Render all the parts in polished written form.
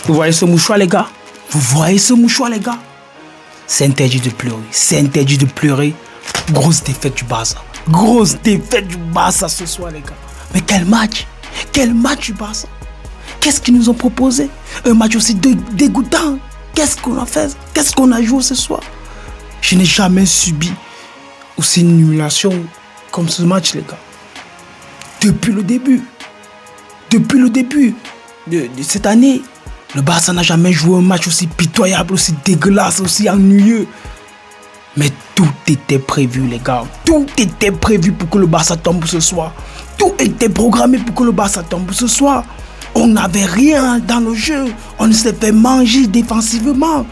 Vous voyez ce mouchoir, les gars? Vous voyez ce mouchoir, les gars? C'est interdit de pleurer. C'est interdit de pleurer. Grosse défaite du Barça. Grosse défaite du Barça ce soir, les gars. Mais quel match! Quel match du Barça! Qu'est-ce qu'ils nous ont proposé? Un match aussi dégoûtant. Qu'est-ce qu'on a fait? Qu'est-ce qu'on a joué ce soir? Je n'ai jamais subi aussi une humiliation comme ce match, les gars. Depuis le début de cette année, le Barça n'a jamais joué un match aussi pitoyable, aussi dégueulasse, aussi ennuyeux. Mais tout était prévu, les gars. Tout était prévu pour que le Barça tombe ce soir. Tout était programmé pour que le Barça tombe ce soir. On n'avait rien dans le jeu. On s'est fait manger défensivement.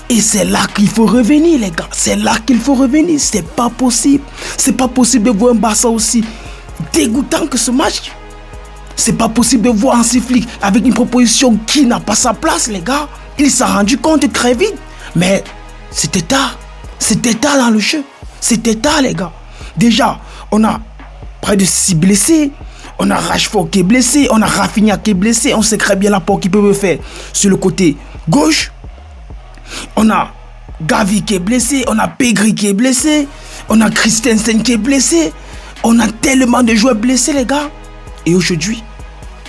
Et c'est là qu'il faut revenir, les gars. C'est là qu'il faut revenir. C'est pas possible. C'est pas possible de voir un Barça aussi dégoûtant que ce match. C'est pas possible de voir Hansi Flick avec une proposition qui n'a pas sa place, les gars. Il s'en rendu compte très vite. Mais c'était tard. C'était tard dans le jeu. C'était tard, les gars. Déjà, on a près de 6 blessés. On a Rashford qui est blessé. On a Rafinha qui est blessé. On sait très bien l'apport qu'ils peuvent faire sur le côté gauche. On a Gavi qui est blessé. On a Pedri qui est blessé. On a Christensen qui est blessé. On a tellement de joueurs blessés, les gars. Et aujourd'hui,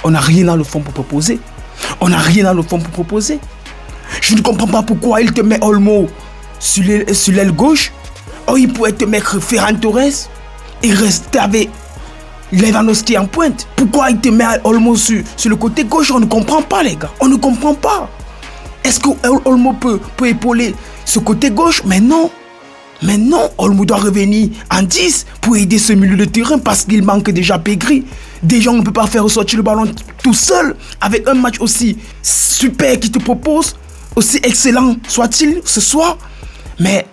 on n'a rien dans le fond pour proposer. On n'a rien dans le fond pour proposer. Je ne comprends pas pourquoi il te met Olmo sur l'aile gauche. Oh, il pourrait te mettre Ferran Torres et rester avec Lewandowski en pointe. Pourquoi il te met Olmo sur le côté gauche? On ne comprend pas, les gars. On ne comprend pas. Est-ce que Olmo peut épauler ce côté gauche? Mais non. Mais non, Olmo doit revenir en 10 pour aider ce milieu de terrain parce qu'il manque déjà Pedri. Déjà, on ne peut pas faire ressortir le ballon tout seul avec un match aussi super qu'il te propose, aussi excellent soit-il ce soir. Mais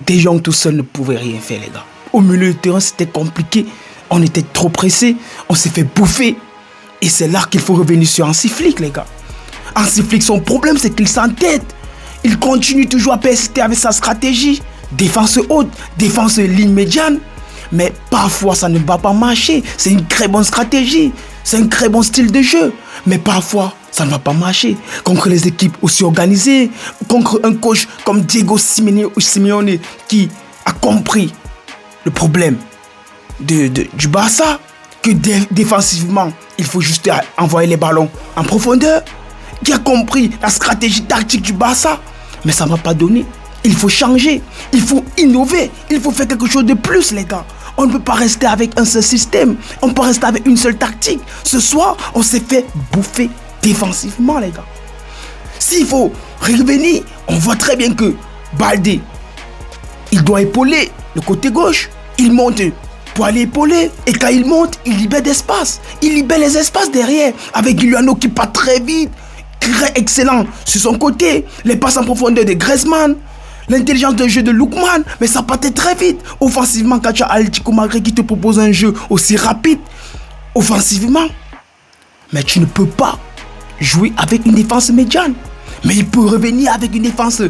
De Jong tout seul ne pouvait rien faire, les gars. Au milieu de terrain, c'était compliqué. On était trop pressés. On s'est fait bouffer. Et c'est là qu'il faut revenir sur Hansi Flick, les gars. Hansi Flick, son problème, c'est qu'il s'entête. Il continue toujours à persister avec sa stratégie. Défense haute, défense ligne médiane. Mais parfois, ça ne va pas marcher. C'est une très bonne stratégie. C'est un très bon style de jeu. Mais parfois, ça ne va pas marcher. Contre les équipes aussi organisées, contre un coach comme Diego Simeone qui a compris le problème du Barça, que défensivement, il faut juste envoyer les ballons en profondeur, qui a compris la stratégie tactique du Barça. Mais ça ne va pas donner. Il faut changer, il faut innover, il faut faire quelque chose de plus, les gars. On ne peut pas rester avec un seul système, on peut rester avec une seule tactique. Ce soir, on s'est fait bouffer défensivement, les gars. S'il faut revenir, on voit très bien que Balde, il doit épauler le côté gauche. Il monte pour aller épauler. Et quand il monte, il libère d'espace. Il libère les espaces derrière. Avec Giuliano qui part très vite. Très excellent sur son côté. Les passes en profondeur de Griezmann. L'intelligence de jeu de Lookman. Mais ça partait très vite. Offensivement, quand tu as Atlético Madrid qui te propose un jeu aussi rapide. Offensivement. Mais tu ne peux pas jouer avec une défense médiane. Mais il peut revenir avec une défense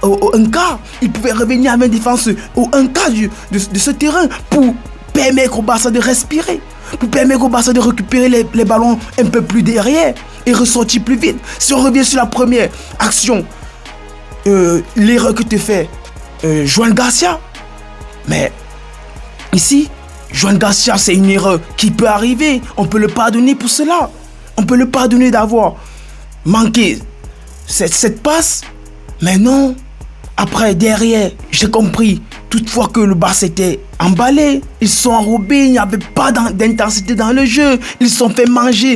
au 1 quart. Il pouvait revenir avec une défense au 1 quart de ce terrain pour permettre au Barça de respirer. Pour permettre au Barça de récupérer les ballons un peu plus derrière et ressortir plus vite. Si on revient sur la première action, l'erreur que te fait Joan Garcia. Mais ici, Joan Garcia, c'est une erreur qui peut arriver. On peut le pardonner pour cela. On peut le pardonner d'avoir manqué cette passe. Mais non. Après, derrière, j'ai compris. Toutefois que le Barça était emballé. Ils sont enrobés. Il n'y avait pas d'intensité dans le jeu. Ils se sont fait manger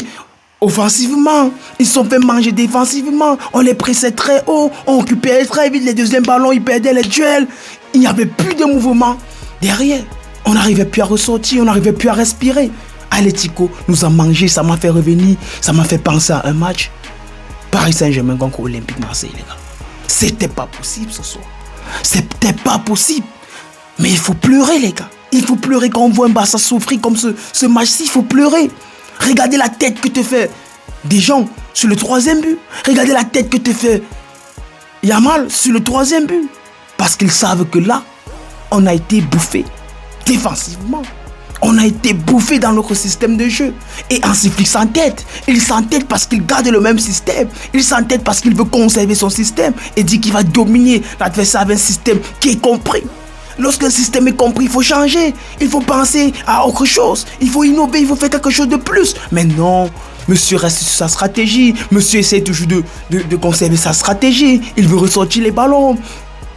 offensivement. Ils se sont fait manger défensivement. On les pressait très haut. On récupérait très vite les deuxièmes ballons. Ils perdaient les duels. Il n'y avait plus de mouvement derrière. On n'arrivait plus à ressortir. On n'arrivait plus à respirer. Atlético nous a mangé. Ça m'a fait revenir. Ça m'a fait penser à un match. Paris Saint-Germain contre Olympique Marseille, les gars. C'était pas possible ce soir. C'était pas possible. Mais il faut pleurer, les gars. Il faut pleurer quand on voit un Barça souffrir comme ce match-ci. Il faut pleurer. Regardez la tête que te fait des gens sur le 3e but. Regardez la tête que te fait Yamal sur le 3e but. Parce qu'ils savent que là, on a été bouffé défensivement. On a été bouffé dans notre système de jeu. Et Hansi Flick s'entête. Il s'entête parce qu'il garde le même système. Il s'entête parce qu'il veut conserver son système et dit qu'il va dominer l'adversaire avec un système qui est compris. Lorsqu'un système est compris, il faut changer. Il faut penser à autre chose. Il faut innover, il faut faire quelque chose de plus. Mais non, monsieur reste sur sa stratégie. Monsieur essaie toujours de conserver sa stratégie. Il veut ressortir les ballons.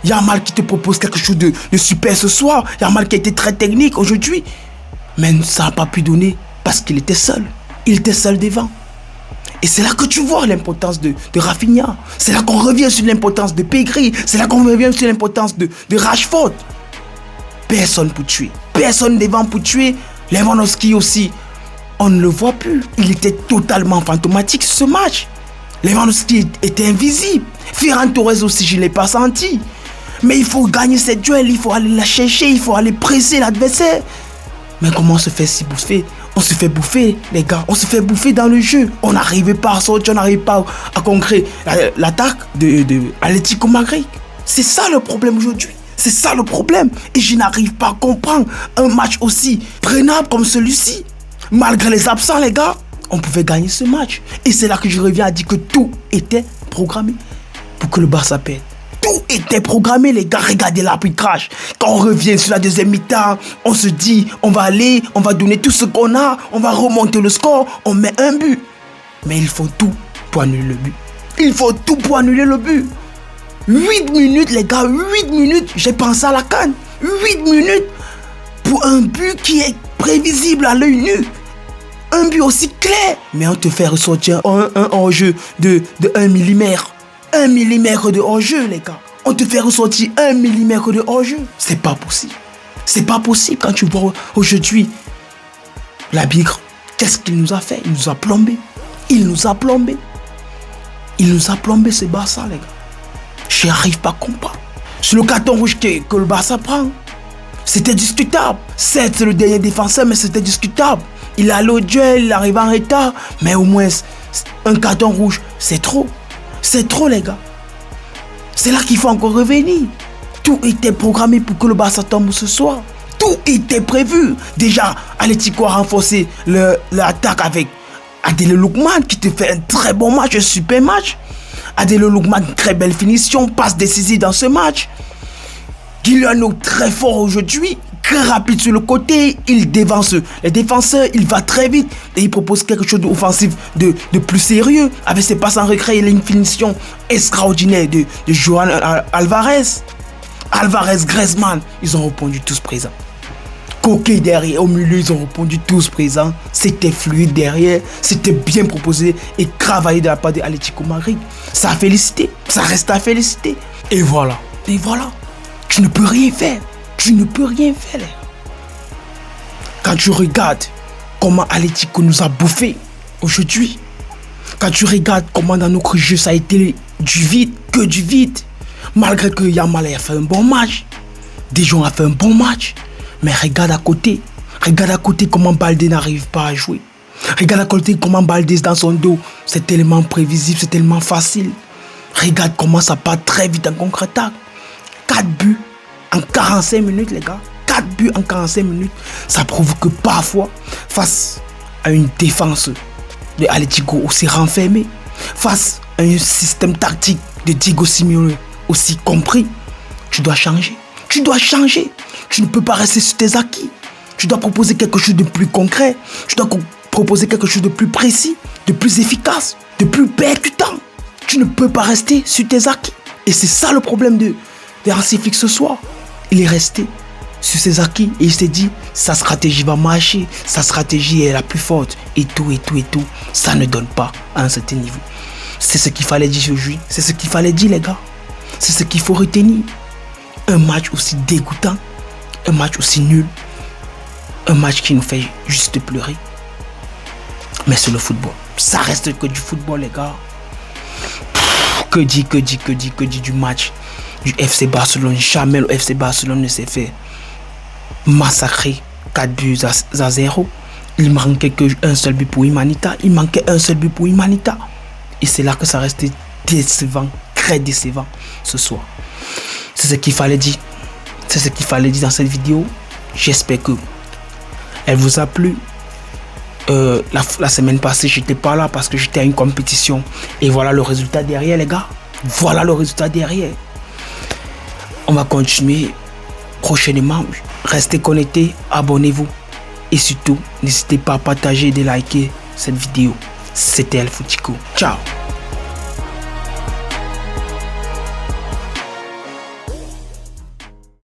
Yamal qui te propose quelque chose de super ce soir. Yamal qui a été très technique aujourd'hui. Mais ça n'a pas pu donner parce qu'il était seul. Il était seul devant. Et c'est là que tu vois l'importance de Rafinha. C'est là qu'on revient sur l'importance de Pedri. C'est là qu'on revient sur l'importance de Rashford. Personne pour tuer. Personne devant pour tuer. Lewandowski aussi. On ne le voit plus. Il était totalement fantomatique sur ce match. Lewandowski était invisible. Ferran Torres aussi, je ne l'ai pas senti. Mais il faut gagner cette duel. Il faut aller la chercher. Il faut aller presser l'adversaire. Mais comment on se fait si bouffer? On se fait bouffer, les gars. On se fait bouffer dans le jeu. On n'arrive pas à sortir. On n'arrive pas à concrétiser l'attaque de Atlético Madrid. C'est ça le problème aujourd'hui. C'est ça le problème. Et je n'arrive pas à comprendre un match aussi prenable comme celui-ci. Malgré les absents, les gars, on pouvait gagner ce match. Et c'est là que je reviens à dire que tout était programmé pour que le Barça perde. Tout était programmé, les gars. Regardez l'arbitrage. Quand on revient sur la deuxième mi-temps, on se dit, on va aller, on va donner tout ce qu'on a, on va remonter le score, on met un but. Mais il faut tout pour annuler le but. Il faut tout pour annuler le but. 8 minutes, les gars, 8 minutes. J'ai pensé à la CAN. 8 minutes pour un but qui est prévisible à l'œil nu. Un but aussi clair. Mais on te fait ressortir un hors-jeu de 1 mm. 1 mm de hors-jeu, les gars. On te fait ressortir 1 mm de hors-jeu. C'est pas possible. C'est pas possible quand tu vois aujourd'hui la Bigre. Qu'est-ce qu'il nous a fait? Il nous a plombé. Il nous a plombé. Il nous a plombé ce Barça, les gars. Je n'arrive pas à comprendre. Sur le carton rouge que le Barça prend, c'était discutable. Certes, c'est le dernier défenseur, mais c'était discutable. Il allait au duel, il arrive en retard. Mais au moins, un carton rouge, c'est trop. C'est trop, les gars. C'est là qu'il faut encore revenir. Tout était programmé pour que le Barça tombe ce soir. Tout était prévu. Déjà, Atlético a renforcé l'attaque avec Adele Lookman qui te fait un très bon match, un super match. Adele Lookman, très belle finition, passe décisive dans ce match. Guiliano très fort aujourd'hui, très rapide sur le côté, il dévance les défenseurs, il va très vite et il propose quelque chose d'offensif, de plus sérieux. Avec ses passes en recré, il a une finition extraordinaire de Johan Alvarez. Alvarez, Griezmann, ils ont répondu tous présents. Coquet derrière, au milieu, ils ont répondu tous présents. C'était fluide derrière, c'était bien proposé et travaillé de la part de Atlético Madrid. Ça a félicité, ça reste à féliciter. Et voilà, et voilà. Tu ne peux rien faire. Tu ne peux rien faire. Quand tu regardes comment Atlético nous a bouffé aujourd'hui, quand tu regardes comment dans notre jeu ça a été du vide, que du vide, malgré que Yamal a fait un bon match, Dijon a fait un bon match, mais regarde à côté comment Baldé n'arrive pas à jouer. Regarde à côté comment Baldé dans son dos, c'est tellement prévisible, c'est tellement facile. Regarde comment ça part très vite en contre-attaque. 4 buts en 45 minutes, les gars. 4 buts en 45 minutes. Ça prouve que parfois, face à une défense de Atlético aussi renfermée, face à un système tactique de Diego Simeone aussi compris, tu dois changer. Tu dois changer. Tu ne peux pas rester sur tes acquis. Tu dois proposer quelque chose de plus concret. Tu dois proposer quelque chose de plus précis, de plus efficace, de plus percutant. Tu ne peux pas rester sur tes acquis. Et c'est ça le problème de Hansi Flick ce soir. Il est resté sur ses acquis et il s'est dit sa stratégie va marcher, sa stratégie est la plus forte et tout. Ça ne donne pas à un certain niveau. C'est ce qu'il fallait dire aujourd'hui. C'est ce qu'il fallait dire, les gars. C'est ce qu'il faut retenir. Un match aussi dégoûtant, un match aussi nul, un match qui nous fait juste pleurer. Mais c'est le football. Ça reste que du football, les gars. Que dit du match du FC Barcelone. Jamais le FC Barcelone ne s'est fait massacrer 4 buts à 0. Il manquait qu'un seul but pour Humanita. Et c'est là que ça restait décevant, très décevant ce soir. C'est ce qu'il fallait dire. C'est ce qu'il fallait dire dans cette vidéo. J'espère que Elle vous a plu? La semaine passée, j'étais pas là parce que j'étais à une compétition. Et voilà le résultat derrière, les gars. Voilà le résultat derrière. On va continuer prochainement. Restez connectés, abonnez-vous. Et surtout, n'hésitez pas à partager et de liker cette vidéo. C'était El Foutico. Ciao.